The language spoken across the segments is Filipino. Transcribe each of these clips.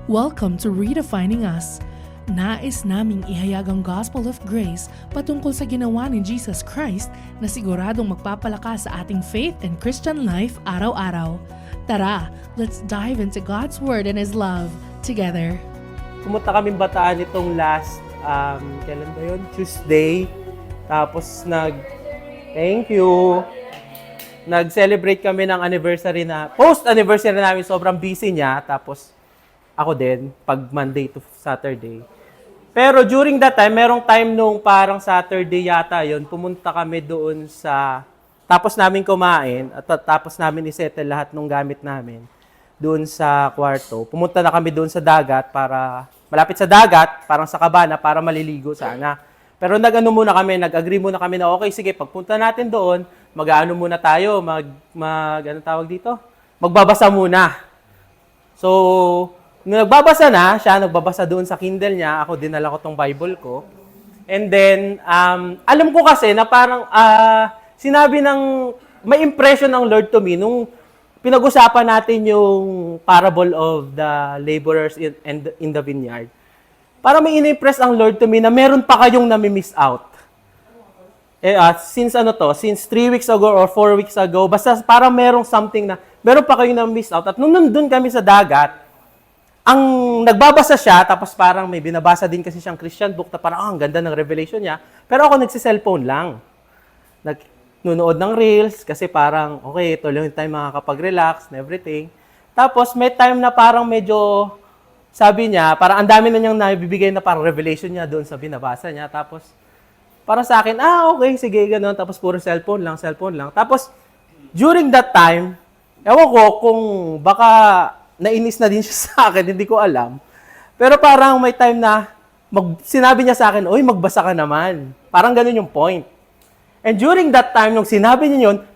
Welcome to Redefining Us. Nais naming ihayag ang Gospel of Grace patungkol sa ginawa ni Jesus Christ na siguradong magpapalakas sa ating faith and Christian life araw-araw. Tara, let's dive into God's Word and His love together. Pumunta kaming Bataan itong last, kailan ba yun? Tuesday. Tapos thank you. Nag-celebrate kami ng anniversary post-anniversary namin, sobrang busy niya. Tapos ako din, pag Monday to Saturday. Pero during that time, merong time nung parang Saturday yata yon, pumunta kami doon tapos namin kumain, at tapos namin isettle lahat ng gamit namin doon sa kwarto. Pumunta na kami doon sa dagat malapit sa dagat, parang sa kabana, para maliligo sana. Pero nag-agree muna kami na okay, sige, pagpunta natin doon, muna tayo, anong tawag dito? Magbabasa muna. So, nung nagbabasa na, siya nagbabasa doon sa Kindle niya, ako dinala ko tong Bible ko. And then, alam ko kasi na parang may impression ng Lord to me nung pinag-usapan natin yung parable of the laborers in the vineyard. Parang may in-impress ang Lord to me na meron pa kayong nami-miss out. Since 3 weeks ago or 4 weeks ago, basta parang merong something na meron pa kayong nami-miss out. At nung nandun kami sa dagat, ang nagbabasa siya, tapos parang may binabasa din kasi siyang Christian book na parang, ang ganda ng revelation niya. Pero ako nagsi-cellphone lang. Nagnunood ng reels kasi parang, okay, ito lang yung time makakapag-relax and everything. Tapos may time na parang medyo, sabi niya, parang ang dami na niyang nabibigay na parang revelation niya doon sa binabasa niya. Tapos, para sa akin, okay, sige, gano'n. Tapos puro cellphone lang. Tapos, during that time, ewan ko kung baka nainis na din siya sa akin, hindi ko alam. Pero parang may time na sinabi niya sa akin, "Uy, magbasa ka naman." Parang ganun yung point. And during that time, nung sinabi niya yun,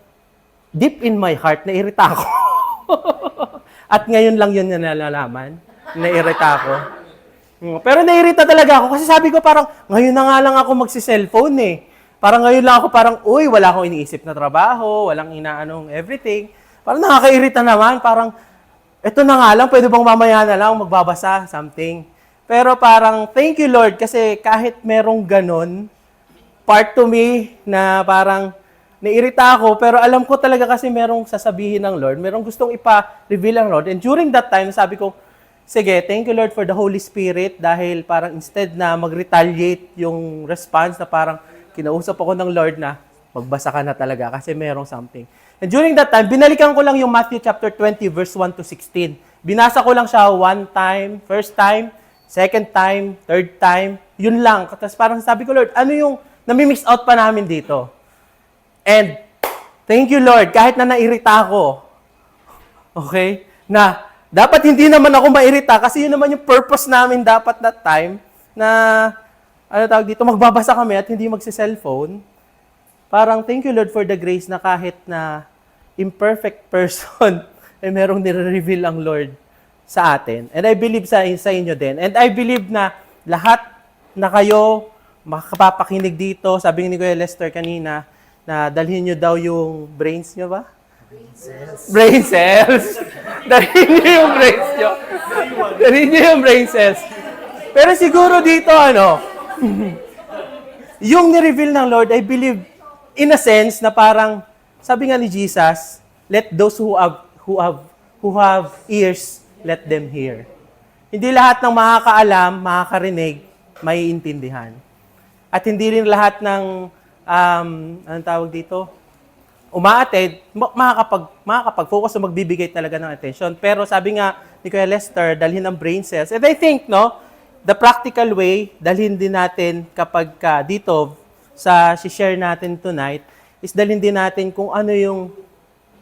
deep in my heart, nairita ako. At ngayon lang yun na nalalaman, nairita ako. Pero nairita talaga ako kasi sabi ko parang, ngayon na nga lang ako magsi-cellphone eh. Parang ngayon lang ako parang, wala akong iniisip na trabaho, walang inaanong everything. Parang nakakairita naman, parang, ito na nga lang, pwede bang mamaya na lang magbabasa, something. Pero parang, thank you Lord, kasi kahit merong ganon, part to me na parang nairita ako, pero alam ko talaga kasi merong sasabihin ng Lord, merong gustong ipa-reveal ng Lord. And during that time, sabi ko, sige, thank you Lord for the Holy Spirit, dahil parang instead na mag-retaliate yung response na parang kinausap ako ng Lord na magbasa ka na talaga kasi merong something. And during that time, binalikan ko lang yung Matthew chapter 20, verse 1 to 16. Binasa ko lang siya one time, first time, second time, third time. Yun lang. Tapos parang sabi ko, Lord, ano yung nami-miss out pa namin dito? And thank you, Lord, kahit na nairita ako. Okay? Na dapat hindi naman ako mairita kasi yun naman yung purpose namin dapat that time na, magbabasa kami at hindi magsi-cellphone. Parang thank you, Lord, for the grace na kahit na imperfect person, ay merong nire-reveal ang Lord sa atin. And I believe sa inyo din. And I believe na lahat na kayo makapapakinig dito, sabi ni Kuya Lester kanina, na dalhin nyo daw yung brains nyo ba? Brain cells. Dalhin nyo yung brains nyo. Dalhin nyo yung brain cells. Pero siguro dito, yung ni-reveal ng Lord, I believe, in a sense, na parang, sabi nga ni Jesus, let those who have ears, let them hear. Hindi lahat ng makakaalam, makakarinig, maiintindihan. At hindi rin lahat ng, umaattend, makakapag-focus o magbibigay talaga ng attention. Pero sabi nga ni Kuya Lester, dalhin ang brain cells. And I think, the practical way, dalhin din natin kapag dito, sa share natin tonight, is dalhin din natin kung ano yung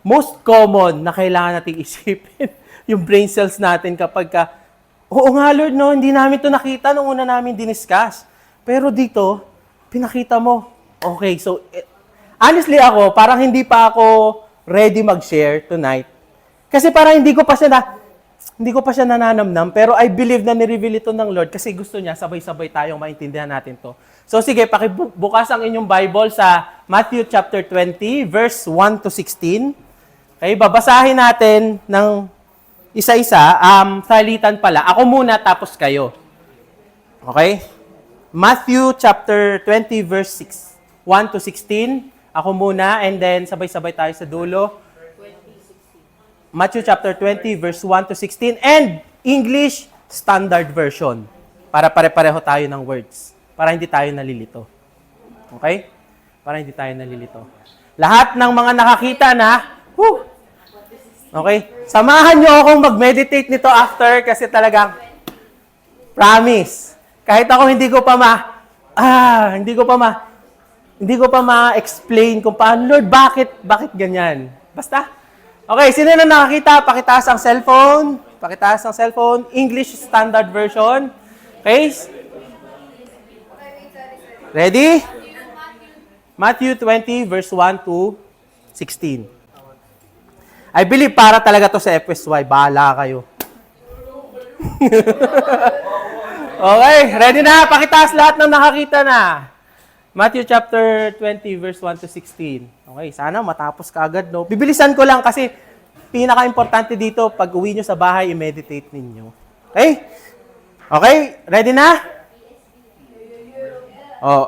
most common na kailangan nating isipin. Yung brain cells natin kapag oo nga Lord, hindi namin ito nakita nung una namin diniscuss. Pero dito, pinakita mo. Okay, so honestly ako, parang hindi pa ako ready mag-share tonight. Kasi parang hindi ko pa siya nananamnam, pero I believe na ni-reveal ito ng Lord kasi gusto niya sabay-sabay tayong maintindihan natin to. So sige, pakibukas ang inyong Bible sa Matthew chapter 20, verse 1 to 16. Okay, babasahin natin ng isa-isa, salitan pala. Ako muna, tapos kayo. Okay? Matthew chapter 20, verse 1 to 16. Ako muna, and then sabay-sabay tayo sa dulo. Matthew chapter 20, verse 1 to 16. And English Standard Version. Para pare-pareho tayo ng words. Para hindi tayo nalilito. Okay? Para hindi tayo nalilito. Lahat ng mga nakakita na, okay? Samahan nyo akong mag-meditate nito after kasi talagang, promise, kahit ako hindi ko pa ma-explain kung paano, Lord, bakit ganyan? Basta. Okay, sino na nakakita? Pakitaas ang cellphone. English Standard Version. Okay? Ready? Matthew 20, verse 1 to 16. I believe para talaga to sa FSY. Bahala kayo. Okay, ready na? Pakitaas lahat ng nakakita na. Matthew chapter 20, verse 1 to 16. Okay, sana matapos ka agad, no? Bibilisan ko lang kasi pinaka-importante dito, pag uwi nyo sa bahay, i-meditate ninyo. Okay? Okay, ready na?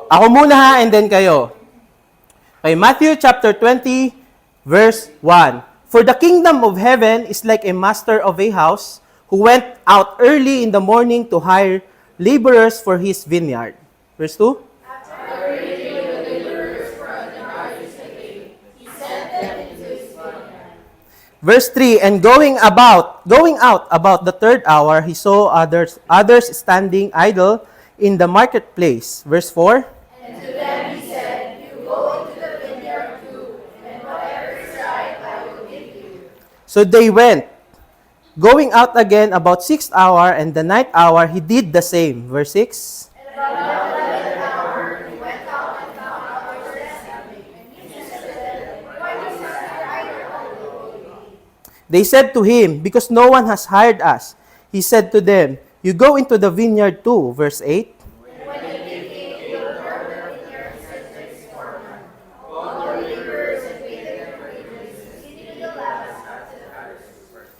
Ako muna ha, and then kayo. Okay, Matthew chapter 20, verse 1. For the kingdom of heaven is like a master of a house who went out early in the morning to hire laborers for his vineyard. Verse 2. Verse 3, and going out about the third hour, he saw others standing idle in the marketplace. Verse 4. And to them he said, you go into the vineyard too, and whatever is right I will give you. So they went. Going out again about 6th hour and the 9th hour, he did the same. Verse 6. And about the 11th hour he went out and found others standing, and he said to them, why do you stand idle all day? They said to him, because no one has hired us. He said to them, you go into the vineyard too. Verse 8. And when they came to the Lord of the vineyard, he said to his foreman, all the laborers and waited for wages, even the last up to the first.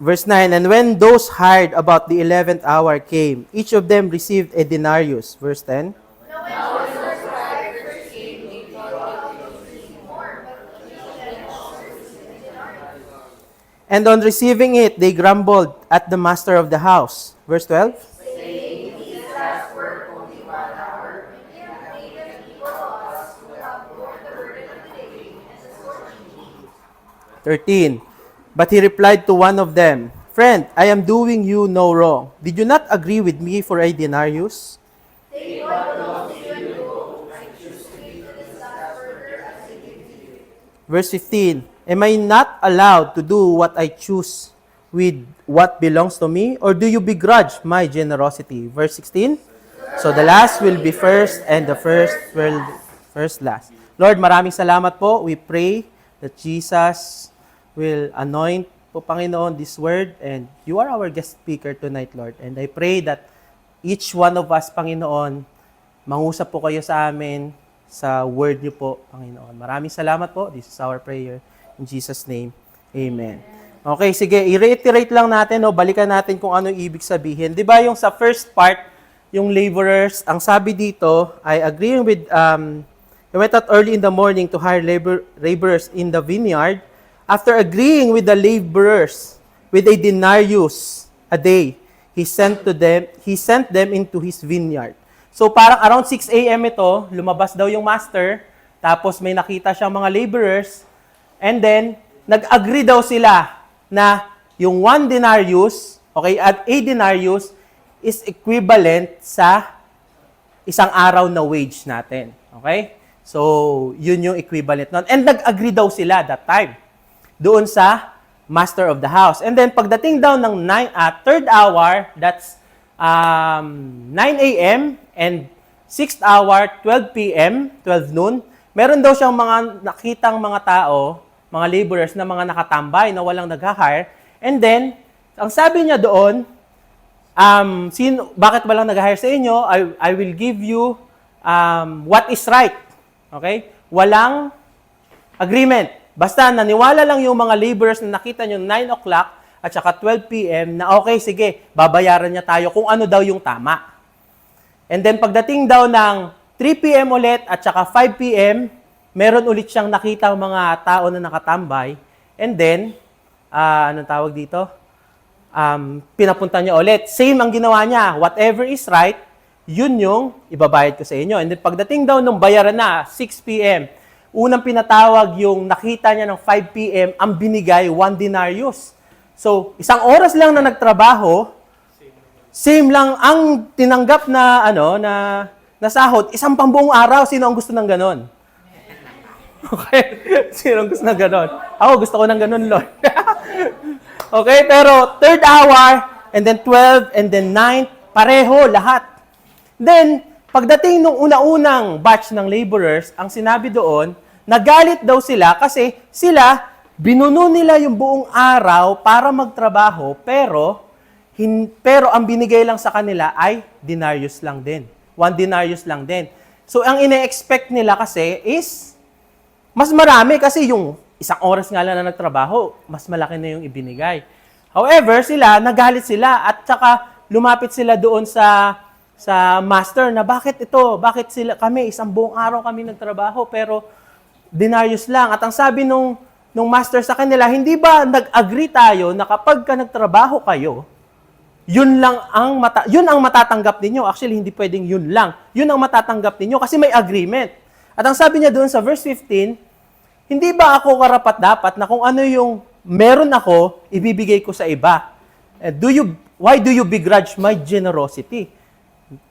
Verse 9, and when those hired about the 11th hour came, each of them received a denarius. Verse 10. Now when those who hired first came, they thought they would receive more, but each of them also received a denarius. And on receiving it, they grumbled at the master of the house. Verse 12. Saying, these last work only 1 hour, and yet they even equal us who have borne the burden of the day and the scorching heat. 13. But he replied to one of them, friend, I am doing you no wrong. Did you not agree with me for a denarius? Take what belongs to you and go. I choose to give to this last worker as I give to you. Verse 15. Am I not allowed to do what I choose with what belongs to me? Or do you begrudge my generosity? Verse 16. So the last will be first and the first will first last. Lord, maraming salamat po. We pray that Jesus will anoint po, Panginoon, this word, and you are our guest speaker tonight, Lord. And I pray that each one of us, Panginoon, mangusap po kayo sa amin sa word niyo po, Panginoon. Maraming salamat po. This is our prayer. In Jesus' name, amen. Okay, sige, i-reiterate lang natin, no, balikan natin kung ano yung ibig sabihin. Di ba yung sa first part, yung laborers, ang sabi dito, I agree with, he went out early in the morning to hire laborers in the vineyard. After agreeing with the laborers with a denarius a day, he sent them into his vineyard. So parang around 6 a.m. ito, lumabas daw yung master, tapos may nakita siyang mga laborers, and then nag-agree daw sila na yung 1 denarius, okay, at a denarius is equivalent sa isang araw na wage natin. Okay? So, yun yung equivalent nun. And nag-agree daw sila that time doon sa master of the house. And then, pagdating daw ng 3rd hour, that's 9 a.m. and 6th hour, 12 p.m., 12 noon, meron daw siyang mga nakitang mga tao, mga laborers na mga nakatambay na walang nag-hire. And then, ang sabi niya doon, bakit walang nag-hire sa inyo? I will give you what is right. Okay? Walang agreement. Basta naniwala lang yung mga laborers na nakita nyo 9 o'clock at saka 12 p.m. na okay, sige, babayaran niya tayo kung ano daw yung tama. And then pagdating daw ng 3 p.m. ulit at saka 5 p.m., meron ulit siyang nakita mga tao na nakatambay. And then, anong tawag dito? Pinapunta niya ulit. Same ang ginawa niya. Whatever is right, yun yung ibabayad ko sa inyo. And then pagdating daw nung bayaran na, 6 p.m., unang pinatawag yung nakita niya ng 5 p.m., ang binigay, 1 denarius. So, isang oras lang na nagtrabaho, same lang ang tinanggap na, na sahod, isang pambuong araw. Sino ang gusto ng ganon? Okay? Sino ang gusto ng ganon? Ako, gusto ko ng ganon, Lord. Okay? Pero, third hour, and then 12, and then 9, pareho, lahat. Then, pagdating nung una-unang batch ng laborers, ang sinabi doon, nagalit daw sila kasi sila, binuno nila yung buong araw para magtrabaho, pero ang binigay lang sa kanila ay denarius lang din. 1 denarius lang din. So, ang ine-expect nila kasi is, mas marami kasi yung isang oras nga lang na nagtrabaho, mas malaki na yung ibinigay. However, nagalit sila at saka lumapit sila doon sa master na bakit kami, isang buong araw kami nagtrabaho, pero denarius lang. At ang sabi nung master sa kanila, hindi ba nag-agree tayo na kapag ka nagtrabaho kayo, yun ang matatanggap ninyo. Actually, hindi pwedeng yun lang. Yun ang matatanggap ninyo kasi may agreement. At ang sabi niya doon sa verse 15, hindi ba ako karapat-dapat na kung ano yung meron ako, ibibigay ko sa iba? Why do you begrudge my generosity?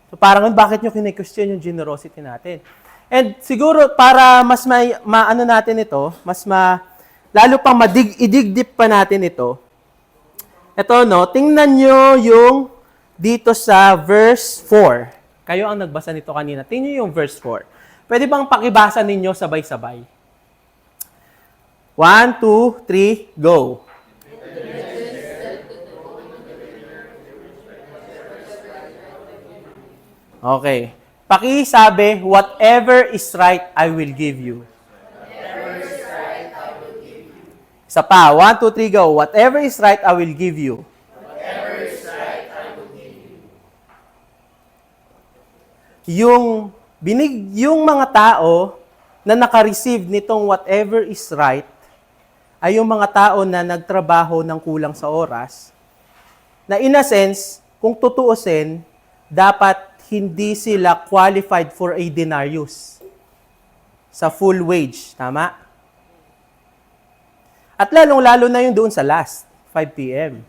So parang bakit nyo kine-question yung generosity natin? And siguro para mas maano natin ito, lalo pang idig-deep pa natin ito. Ito tingnan nyo yung dito sa verse 4. Kayo ang nagbasa nito kanina. Tingnan nyo yung verse 4. Pwede bang pakibasa ninyo sabay-sabay? 1, 2, 3, go. Okay. Pakisabi, whatever is right, I will give you. Isa pa, 1, 2, 3, go. Whatever is right, I will give you. Yung mga tao na naka-receive nitong whatever is right, ay yung mga tao na nagtrabaho ng kulang sa oras, na in a sense, kung tutuusin, dapat hindi sila qualified for a denarius sa full wage. Tama? At lalong-lalo na yung doon sa last, 5 p.m.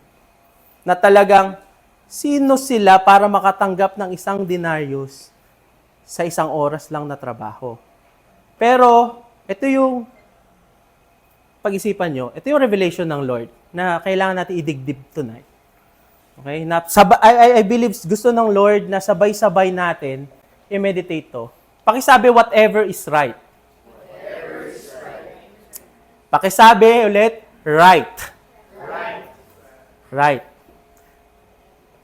Na talagang, sino sila para makatanggap ng isang denarius sa isang oras lang na trabaho? Pero, ito yung pag-isipan nyo, ito yung revelation ng Lord na kailangan natin i-dig deep tonight. Okay? I believe gusto ng Lord na sabay-sabay natin i-meditate to. Pakisabi, whatever is right. Whatever is right. Pakisabi ulit, right. Right.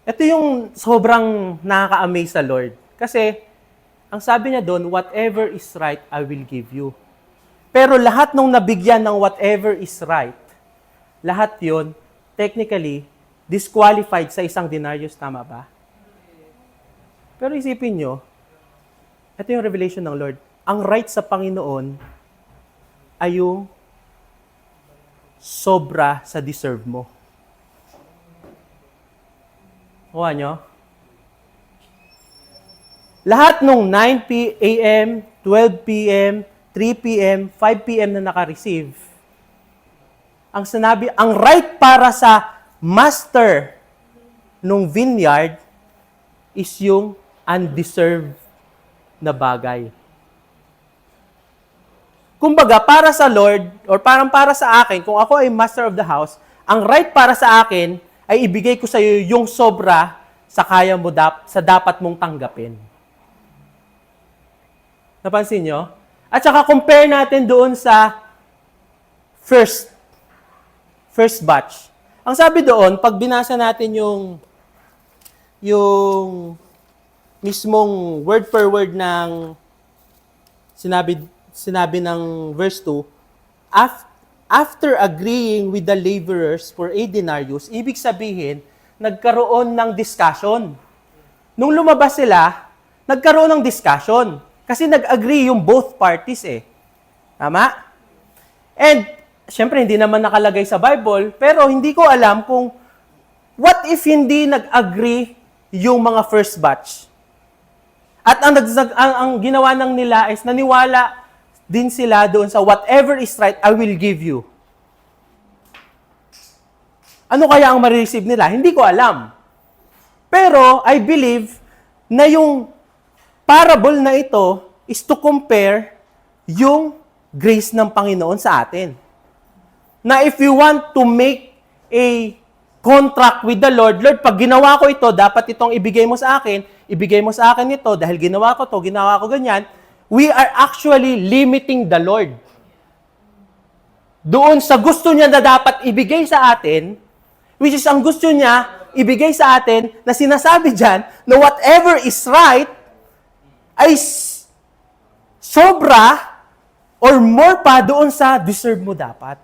Ito yung sobrang nakaka-amaze sa Lord. Kasi, ang sabi niya doon, whatever is right, I will give you. Pero lahat nung nabigyan ng whatever is right, lahat yon technically, disqualified sa isang denarius, tama ba? Pero isipin nyo, ito yung revelation ng Lord. Ang right sa Panginoon ay yung sobra sa deserve mo. Kuha nyo? Lahat nung 9 a.m., 12 p.m., 3 p.m., 5 p.m. na naka-receive, ang right para sa master nung vineyard is yung undeserved na bagay. Kumbaga, para sa Lord, or parang para sa akin, kung ako ay master of the house, ang right para sa akin ay ibigay ko sa iyo yung sobra sa kaya mo sa dapat mong tanggapin. Napansin nyo? At saka compare natin doon sa first batch. Ang sabi doon, pag binasa natin yung mismong word per word ng sinabi ng verse 2, after agreeing with the laborers for a denarius, ibig sabihin, nagkaroon ng discussion. Nung lumabas sila, nagkaroon ng discussion. Kasi nag-agree yung both parties eh. Tama? And, syempre, hindi naman nakalagay sa Bible, pero hindi ko alam kung what if hindi nag-agree yung mga first batch? At ang ginawa ng nila is naniwala din sila doon sa whatever is right, I will give you. Ano kaya ang ma-receive nila? Hindi ko alam. Pero I believe na yung parable na ito is to compare yung grace ng Panginoon sa atin. Na if you want to make a contract with the Lord, Lord, pag ginawa ko ito, dapat itong ibigay mo sa akin ito, dahil ginawa ko ganyan, we are actually limiting the Lord. Doon sa gusto niya na dapat ibigay sa atin, which is ang gusto niya ibigay sa atin, na sinasabi dyan, na whatever is right, ay sobra or more pa doon sa deserve mo dapat.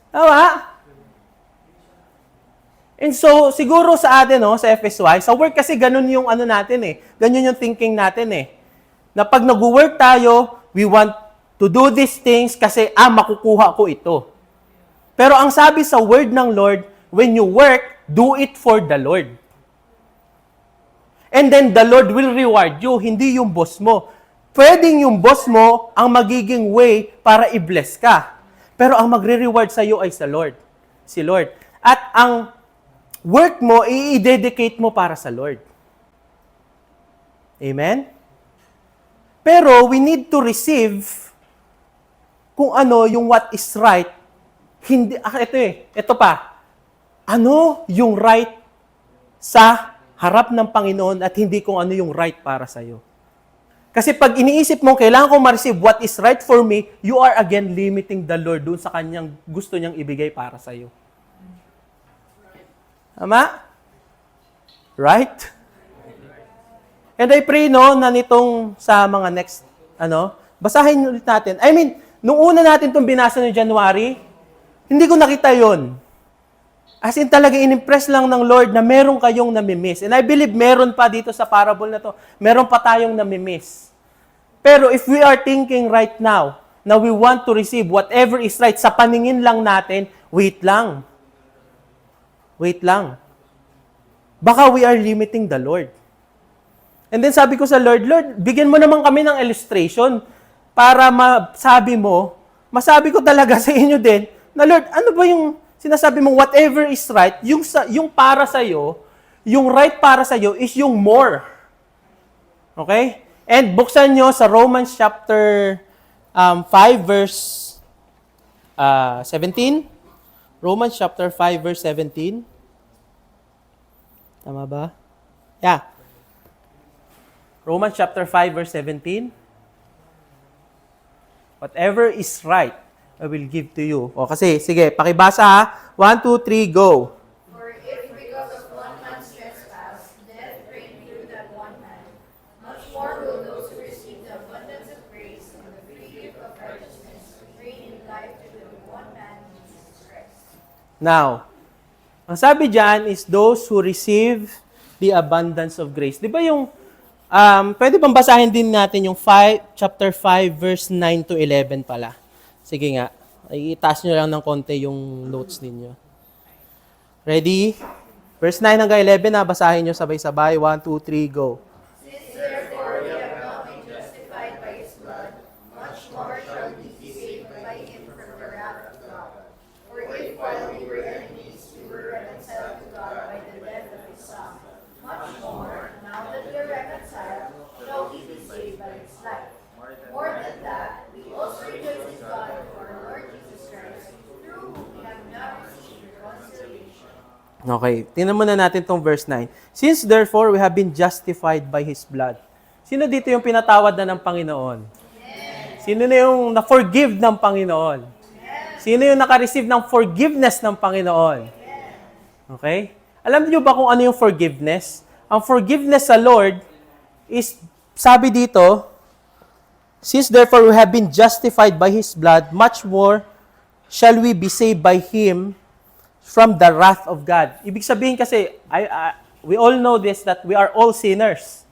Tama? And so, siguro sa atin, sa FSY, sa work kasi ganun yung natin eh. Ganun yung thinking natin eh. Na pag nag-work tayo, we want to do these things kasi, makukuha ko ito. Pero ang sabi sa word ng Lord, when you work, do it for the Lord. And then the Lord will reward you, hindi yung boss mo. Pwedeng yung boss mo ang magiging way para i-bless ka. Pero ang magre-reward sa iyo ay si Lord. At ang work mo, i-dedicate mo para sa Lord. Amen? Pero we need to receive kung ano yung what is right. Hindi, ito pa. Ano yung right sa harap ng Panginoon at hindi kung ano yung right para sa iyo. Kasi pag iniisip mo, kailangan kong ma-receive what is right for me, you are again limiting the Lord doon sa kanyang gusto niyang ibigay para sa iyo. Tama? Right? And I pray, na nitong sa mga next, basahin ulit natin. I mean, nung una natin itong binasa ng January, hindi ko nakita yon. As in talaga, in-impress lang ng Lord na meron kayong namimiss. And I believe meron pa dito sa parable na to. Meron pa tayong namimiss. Pero if we are thinking right now na we want to receive whatever is right sa paningin lang natin, wait lang. Wait lang. Baka we are limiting the Lord. And then sabi ko sa Lord, bigyan mo naman kami ng illustration para masabi ko talaga sa inyo din, na Lord, ano ba yung sinasabi mong whatever is right, yung para sa'yo, yung right para sa'yo is yung more. Okay? And buksan nyo sa Romans chapter 5 verse 17. Romans chapter 5 verse 17. Tama ba? Yeah. Romans chapter 5 verse 17. Whatever is right, I will give to you. O kasi, sige, pakibasa ha. 1, 2, 3, go. For if because of one man's trespass, death reigned through that one man, much more will those who receive the abundance of grace and the free gift of righteousness reign in life through the one man, Jesus Christ. Now, ang sabi dyan is those who receive the abundance of grace. Di ba yung, pwede bang basahin din natin yung chapter 5, verse 9 to 11 pala. Sige nga, itaas nyo lang ng konti yung notes ninyo. Ready? Verse 9 hanggang 11 na, basahin nyo sabay-sabay. 1, 2, 3, go. Since therefore we have now been justified by his blood, much more shall we be saved by him from the wrath of God. For if while we were enemies, we were reconciled to God by the death of his Son, much more, now that we are reconciled, shall we be saved by his life. More than that, we also rejoice in God through our Lord Jesus Christ, through whom we have now received reconciliation. Okay, tingnan muna natin tong verse 9. Since therefore we have been justified by his blood. Sino dito yung pinatawad na ng Panginoon? Sino na yung na-forgive ng Panginoon? Sino yung naka-receive ng forgiveness ng Panginoon? Okay? Alam niyo ba kung ano yung forgiveness? Ang forgiveness sa Lord is, sabi dito, since therefore we have been justified by his blood, much more shall we be saved by Him from the wrath of God. Ibig sabihin kasi, we all know this, that we are all sinners.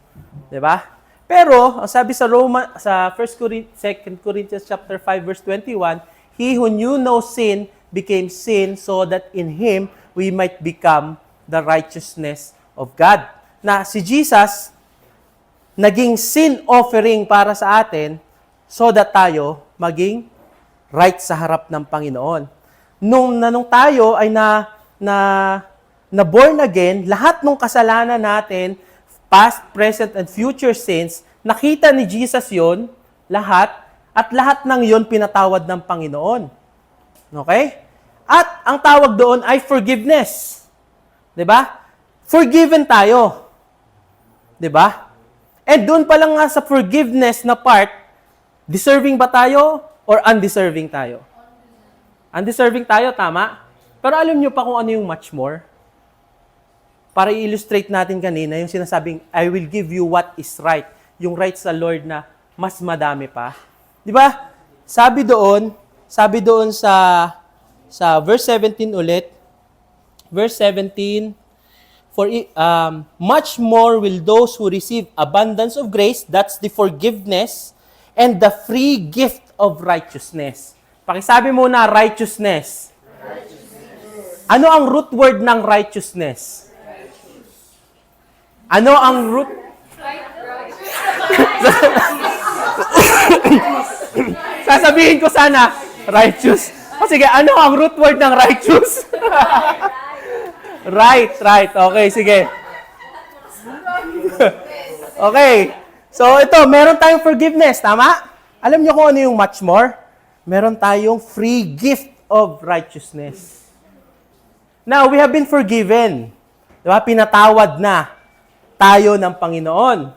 Diba? Pero, ang sabi sa sa 2 Corinthians chapter 5, verse 21, He who knew no sin became sin so that in Him we might become the righteousness of God. Na si Jesus, naging sin offering para sa atin so that tayo maging right sa harap ng Panginoon. Nung tayo ay na born again, lahat ng kasalanan natin, past, present, and future sins, nakita ni Jesus yon lahat, at lahat ng yon pinatawad ng Panginoon. Okay? At ang tawag doon ay forgiveness. 'Di ba? Forgiven tayo. 'Di ba? And doon pa lang nga sa forgiveness na part, deserving ba tayo or undeserving tayo? Undeserving tayo, tama? Pero alam nyo pa kung ano yung much more? Para i-illustrate natin kanina, yung sinasabing, I will give you what is right. Yung right sa Lord na mas madami pa. Di ba? Sabi doon sa verse 17 ulit, verse 17, for much more will those who receive abundance of grace, that's the forgiveness, and the free gift of righteousness. Pakisabi muna, righteousness. Ano ang root word ng righteousness? Ano ang root? Sasabihin ko sana, righteous. O sige, ano ang root word ng righteous? Right. Okay, sige. Okay. So ito, meron tayong forgiveness, tama? Alam niyo kung ano yung much more? Meron tayong free gift of righteousness. Now, we have been forgiven. Diba? Pinatawad na tayo ng Panginoon.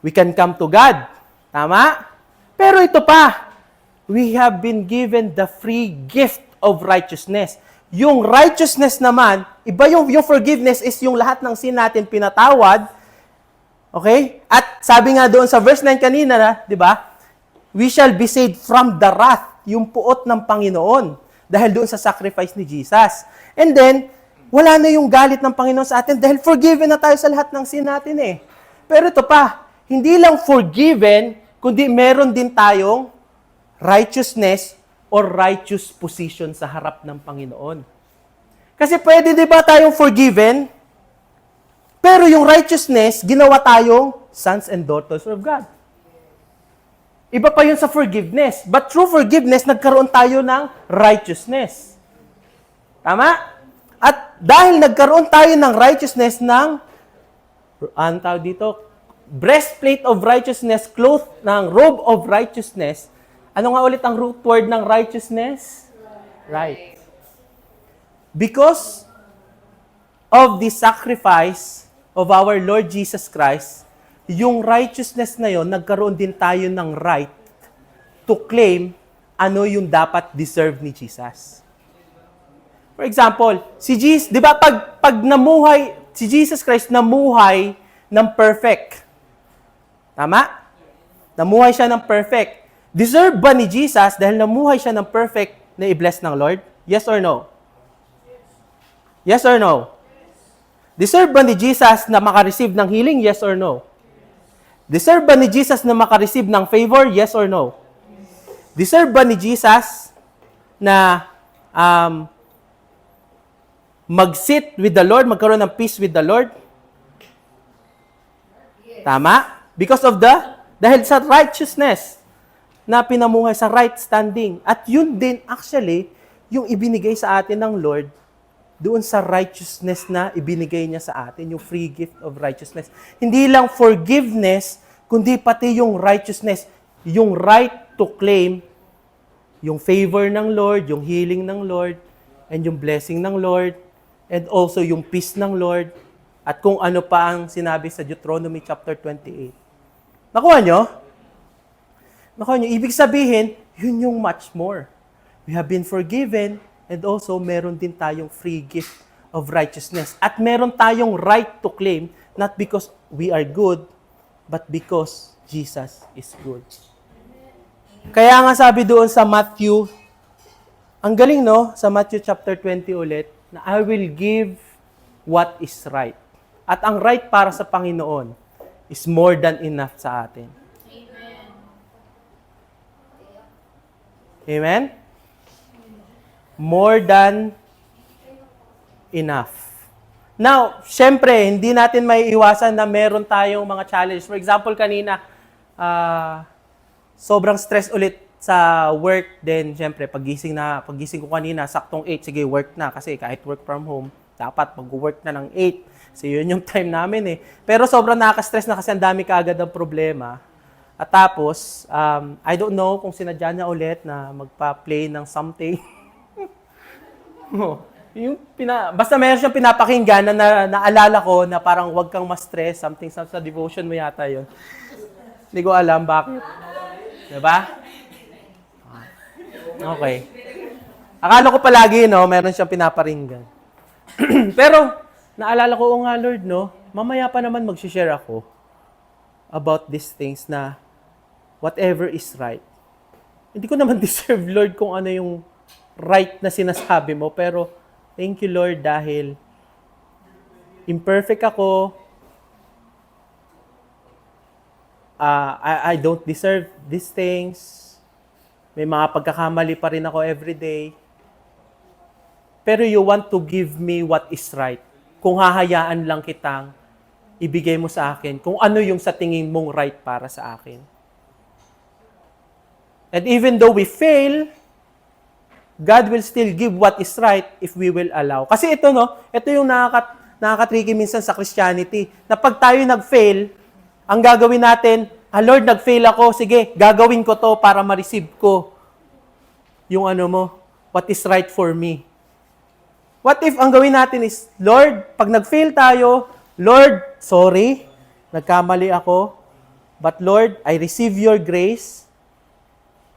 We can come to God. Tama? Pero ito pa, we have been given the free gift of righteousness. Yung righteousness naman, iba yung forgiveness is yung lahat ng sin natin pinatawad. Okay? At sabi nga doon sa verse 9 kanina, di ba? We shall be saved from the wrath, yung puot ng Panginoon, dahil doon sa sacrifice ni Jesus. And then, wala na yung galit ng Panginoon sa atin dahil forgiven na tayo sa lahat ng sin natin eh. Pero ito pa, hindi lang forgiven, kundi meron din tayong righteousness or righteous position sa harap ng Panginoon. Kasi pwede di ba tayong forgiven, pero yung righteousness, ginawa tayong sons and daughters of God. Iba pa yun sa forgiveness. But through forgiveness, nagkaroon tayo ng righteousness. Tama? At dahil nagkaroon tayo ng righteousness ng, ano tawag dito, breastplate of righteousness, cloth ng robe of righteousness, ano nga ulit ang root word ng righteousness? Right. Because of the sacrifice of our Lord Jesus Christ, yung righteousness na yon, nagkaroon din tayo ng right to claim ano yung dapat deserve ni Jesus. For example, si Jesus, di ba pag namuhay, si Jesus Christ namuhay ng perfect. Tama? Namuhay siya ng perfect. Deserve ba ni Jesus dahil namuhay siya ng perfect na i-bless ng Lord? Yes or no? Yes or no? Deserve ba ni Jesus na makareceive ng healing? Yes or no? Deserve ba ni Jesus na makareceive ng favor? Yes or no? Deserve ba ni Jesus na mag-sit with the Lord, magkaroon ng peace with the Lord? Tama? Because of dahil sa righteousness na pinamuhay, sa right standing. At yun din actually, yung ibinigay sa atin ng Lord, doon sa righteousness na ibinigay niya sa atin, yung free gift of righteousness. Hindi lang forgiveness, kundi pati yung righteousness, yung right to claim yung favor ng Lord, yung healing ng Lord, and yung blessing ng Lord, and also yung peace ng Lord, at kung ano pa ang sinabi sa Deuteronomy chapter 28. Nakuha nyo? Nakuha nyo? Ibig sabihin, yun yung much more. We have been forgiven, and also, meron din tayong free gift of righteousness. At meron tayong right to claim, not because we are good, but because Jesus is good. Kaya nga sabi doon sa Matthew Ang galing, no? Sa Matthew chapter 20 ulit, na I will give what is right. At ang right para sa Panginoon is more than enough sa atin. Amen? More than enough. Now, syempre, hindi natin may iwasan na meron tayong mga challenges. For example, kanina, sobrang stress ulit sa work, then syempre, pagising ko kanina, saktong 8, sige, work na. Kasi kahit work from home, dapat mag-work na ng 8. So, yun yung time namin eh. Pero sobrang nakaka-stress na kasi ang dami kaagad ng problema. At tapos, I don't know kung sinadya niya ulit na magpa-play ng something. Basta meron siyang pinapakinggan na naalala ko na parang wag kang ma-stress, something sa devotion mo yata yun. Hindi ko alam bakit. Diba? Okay. Akala ko palagi, no, meron siyang pinaparinggan. Pero, naalala ko, nga Lord, no, mamaya pa naman mag-share ako about these things na whatever is right. Hindi ko naman deserve, Lord, kung ano yung right na sinasabi mo, pero thank you, Lord, dahil imperfect ako, I don't deserve these things, may mga pagkakamali pa rin ako everyday, pero you want to give me what is right. Kung hahayaan lang kitang ibigay mo sa akin, kung ano yung sa tingin mong right para sa akin. And even though we fail, God will still give what is right if we will allow. Kasi ito, no, ito yung nakaka-tricky minsan sa Christianity, na pag tayo nag-fail, ang gagawin natin, Lord, nag-fail ako, sige, gagawin ko to para ma-receive ko yung ano mo, what is right for me. What if ang gawin natin is, Lord, pag nag-fail tayo, Lord, sorry, nagkamali ako, but Lord, I receive your grace.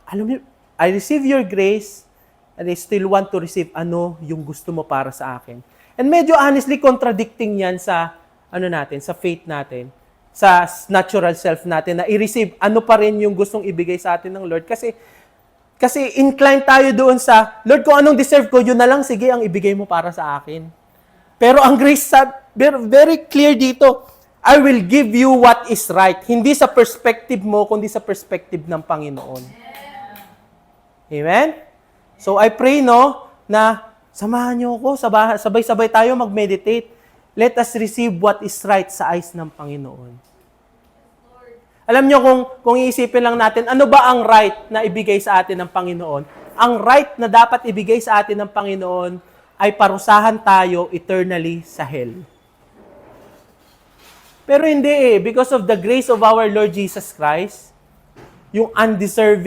Alam niyo, I receive your grace, and I still want to receive ano yung gusto mo para sa akin. And medyo honestly contradicting yan sa natin, sa faith natin, sa natural self natin na i-receive ano pa rin yung gustong ibigay sa atin ng Lord. Kasi inclined tayo doon sa, Lord, kung anong deserve ko, yun na lang, sige, ang ibigay mo para sa akin. Pero ang grace, very clear dito, I will give you what is right. Hindi sa perspective mo, kundi sa perspective ng Panginoon. Amen? So I pray, no, na samahan niyo ako, sabay-sabay tayo mag-meditate. Let us receive what is right sa eyes ng Panginoon. Alam niyo kung iisipin lang natin, ano ba ang right na ibigay sa atin ng Panginoon? Ang right na dapat ibigay sa atin ng Panginoon ay parusahan tayo eternally sa hell. Pero hindi eh, because of the grace of our Lord Jesus Christ, yung undeserved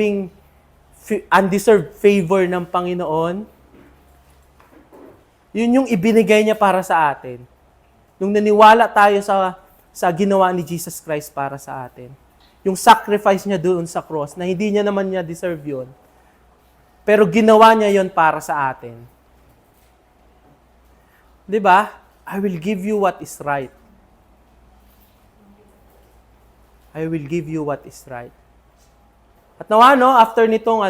favor ng Panginoon, yun yung ibinigay niya para sa atin. Nung naniwala tayo sa ginawa ni Jesus Christ para sa atin. Yung sacrifice niya doon sa cross, na hindi niya naman niya deserve yun. Pero ginawa niya yun para sa atin. Diba? I will give you what is right. I will give you what is right. At nawa, no, after nitong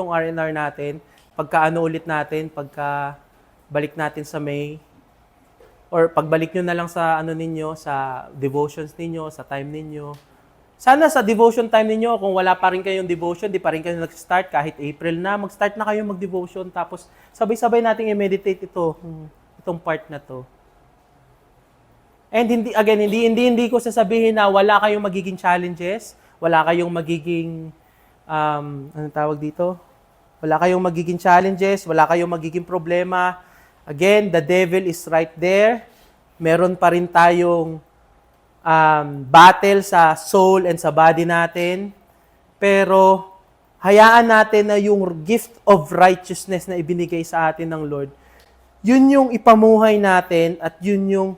R&R natin, pagka balik natin sa May, or pagbalik nyo na lang sa sa devotions ninyo, sa time ninyo. Sana sa devotion time ninyo, kung wala pa rin kayong devotion, di pa rin kayo nag-start, kahit April na, mag-start na kayo mag-devotion, tapos sabay-sabay nating i-meditate itong part na to. And hindi ko sasabihin na wala kayong magiging challenges, wala kayong magiging, anong tawag dito? Wala kayong magiging challenges, wala kayong magiging problema. Again, the devil is right there. Meron pa rin tayong battle sa soul and sa body natin. Pero, hayaan natin na yung gift of righteousness na ibinigay sa atin ng Lord, yun yung ipamuhay natin at yun yung,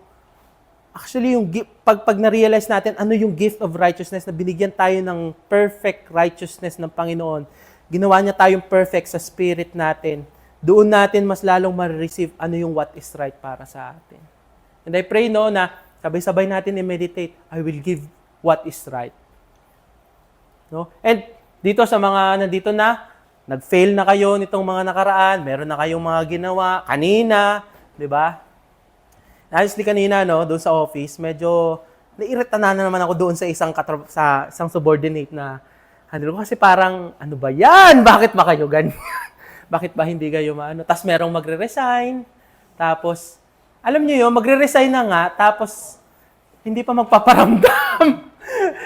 actually, yung pag na-realize natin ano yung gift of righteousness na binigyan tayo ng perfect righteousness ng Panginoon, ginawa niya tayong perfect sa spirit natin, doon natin mas lalong ma-receive ano yung what is right para sa atin. And I pray, no, na sabay-sabay natin i-meditate, I will give what is right. No? And dito sa mga nandito na, nag-fail na kayo nitong mga nakaraan, meron na kayong mga ginawa, kanina, di ba? Honestly, kanina, no, doon sa office, medyo nairita na naman ako doon sa isang subordinate na handle ko. Kasi parang, ano ba yan? Bakit ba kayo ganyan? Bakit ba hindi kayo maano? Tapos merong magre-resign. Tapos, alam niyo yun, magre-resign na nga, tapos hindi pa magpaparamdam.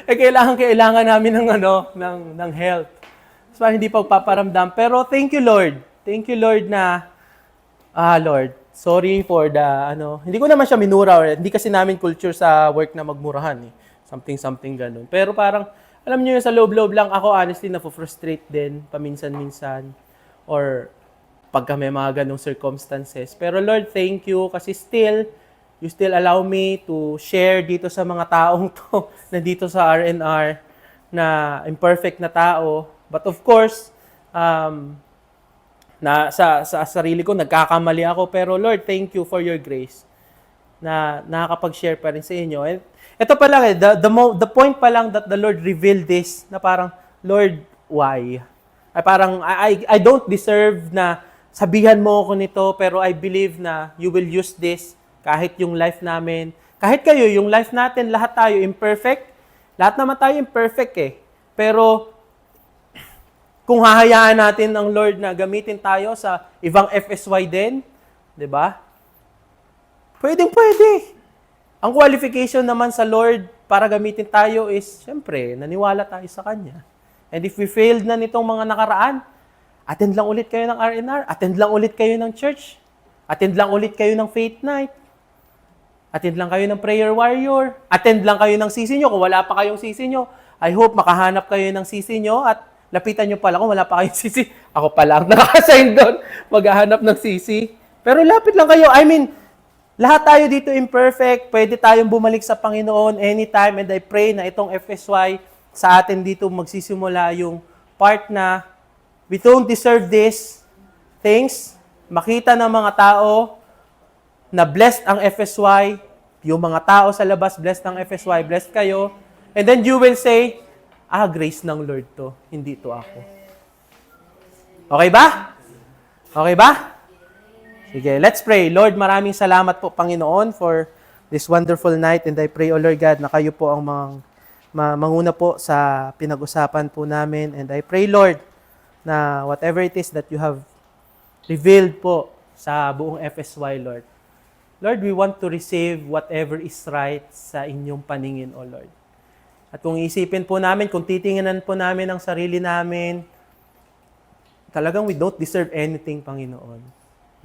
Kailangan namin ng health. So, hindi pa magpaparamdam. Pero thank you, Lord. Thank you, Lord na, Lord, sorry for the, hindi ko naman siya minura. Hindi kasi namin culture sa work na magmurahan. Something ganun. Pero parang, alam niyo yun, sa loob-loob lang ako, honestly, na-frustrate din, paminsan-minsan. Or, pagka may mga ganong circumstances. Pero Lord, thank you kasi you still allow me to share dito sa mga taong to, nandito sa RNR, na imperfect na tao. But of course, sa sarili ko, nagkakamali ako. Pero Lord, thank you for your grace na nakakapag-share pa rin sa inyo. And ito pa lang, the point pa lang that the Lord revealed this, na parang, Lord, why? Ay parang, I don't deserve na sabihan mo ako nito, pero I believe na you will use this kahit yung life namin. Kahit kayo, yung life natin, lahat tayo imperfect. Lahat naman tayo imperfect eh. Pero, kung hahayaan natin ang Lord na gamitin tayo sa ibang FSY din, di ba? Pwede. Ang qualification naman sa Lord para gamitin tayo is, syempre, naniwala tayo sa Kanya. And if we failed na nitong mga nakaraan, attend lang ulit kayo ng RNR, attend lang ulit kayo ng church, attend lang ulit kayo ng faith night, attend lang kayo ng prayer warrior, attend lang kayo ng sisi nyo kung wala pa kayong sisi nyo. I hope makahanap kayo ng sisi nyo at lapitan nyo pala kung wala pa kayong sisi. Ako pa lang naka-assign doon, maghahanap ng sisi. Pero lapit lang kayo. I mean, lahat tayo dito imperfect. Pwede tayong bumalik sa Panginoon anytime. And I pray na itong FSY sa atin dito magsisimula yung part na we don't deserve this things. Makita ng mga tao na blessed ang FSY. Yung mga tao sa labas, blessed ang FSY. Blessed kayo. And then you will say, grace ng Lord to, hindi to ako. Okay ba? Okay ba? Sige, let's pray. Lord, maraming salamat po, Panginoon, for this wonderful night. And I pray, O Lord God, na kayo po ang manguna po sa pinag-usapan po namin. And I pray, Lord, na whatever it is that you have revealed po sa buong FSY, Lord. Lord, we want to receive whatever is right sa inyong paningin, O Lord. At kung isipin po namin, kung titingnan po namin ang sarili namin, talagang we don't deserve anything, Panginoon.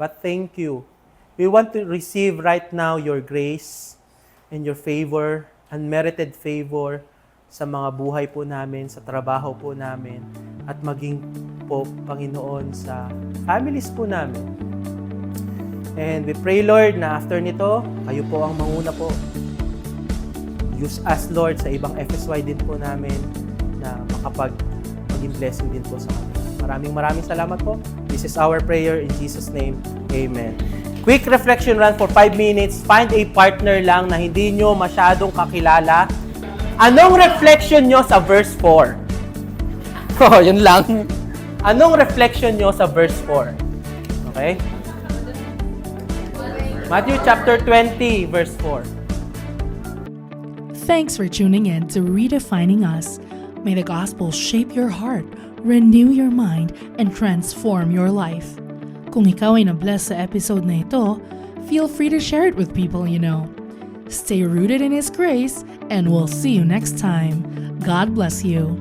But thank you. We want to receive right now your grace and your favor, unmerited favor sa mga buhay po namin, sa trabaho po namin, at maging po, Panginoon, sa families po namin. And we pray, Lord, na after nito, kayo po ang manguna po. Use us, Lord, sa ibang FSY din po namin na maging blessing din po sa kanila. Maraming salamat po. This is our prayer in Jesus' name. Amen. Quick reflection run for 5 minutes. Find a partner lang na hindi nyo masyadong kakilala. Anong reflection nyo sa verse 4? Oh, yun lang. Anong reflection nyo sa verse 4? Okay? Matthew chapter 20, verse 4. Thanks for tuning in to Redefining Us. May the gospel shape your heart, renew your mind, and transform your life. Kung ikaw ay na-bless sa episode na ito, feel free to share it with people you know. Stay rooted in His grace, and we'll see you next time. God bless you.